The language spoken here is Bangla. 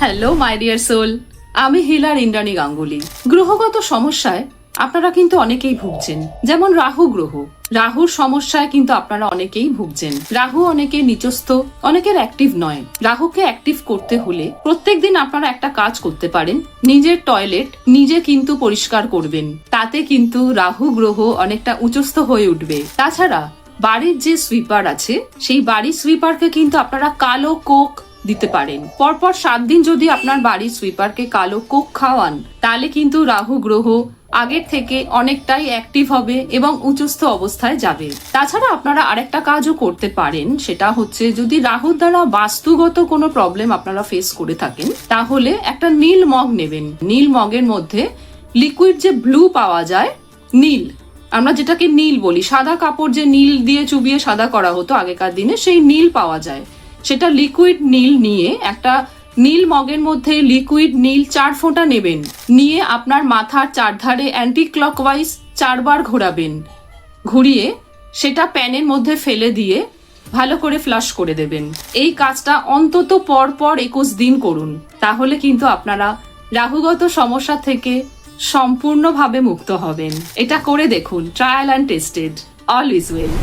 হ্যালো মাই ডিয়ার সোল, আমি হিলার ইন্দ্রাণী গাঙ্গুলি। গ্রহগত সমস্যায় আপনারা কিন্তু অনেকেই ভুগছেন, যেমন রাহু গ্রহ। রাহুর সমস্যায় কিন্তু আপনারা অনেকেই ভুগছেন। রাহু অনেকে নিচস্থ, অনেকের অ্যাক্টিভ নয়। রাহুকে অ্যাক্টিভ করতে হলে প্রত্যেকদিন আপনারা একটা কাজ করতে পারেন, নিজের টয়লেট নিজে কিন্তু পরিষ্কার করবেন। তাতে কিন্তু রাহু গ্রহ অনেকটা উচ্চস্থ হয়ে উঠবে। তাছাড়া বাড়ির যে সুইপার আছে, সেই বাড়ির সুইপারকে কিন্তু আপনারা কালো কোক দিতে পারেন। পরপর 7 দিন যদি আপনার বাড়ির সুইপারকে কালো কোক খাওয়ান, তাহলে কিন্তু রাহু গ্রহ আগের থেকে অনেকটাই অ্যাক্টিভ হবে এবং উচ্চস্থ অবস্থায় যাবে। তাছাড়া আপনারা আরেকটা কাজও করতে পারেন, সেটা হচ্ছে যদি রাহুর দ্বারা বাস্তুগত কোনো প্রবলেম আপনারা ফেস করে থাকেন, তাহলে একটা নীল মগ নেবেন। নীল মগের মধ্যে লিকুইড যে ব্লু পাওয়া যায়, নীল, আমরা যেটাকে নীল বলি, সাদা কাপড় যে নীল দিয়ে চুবিয়ে সাদা করা হতো আগেকার দিনে, সেই নীল পাওয়া যায়। সেটা লিকুইড নীল নিয়ে একটা নীল মগের মধ্যে লিকুইড নীল 4 ফোঁটা নেবেন। নিয়ে আপনার মাথার চারধারে অ্যান্টি ক্লকওয়াইজ 4 বার ঘোরাবেন। ঘুরিয়ে সেটা প্যানের মধ্যে ফেলে দিয়ে ভালো করে ফ্লাশ করে দেবেন। এই কাজটা অন্তত পর 21 দিন করুন, তাহলে কিন্তু আপনারা রাহুগত সমস্যা থেকে সম্পূর্ণভাবে মুক্ত হবেন। এটা করে দেখুন, trial and tested, all is well.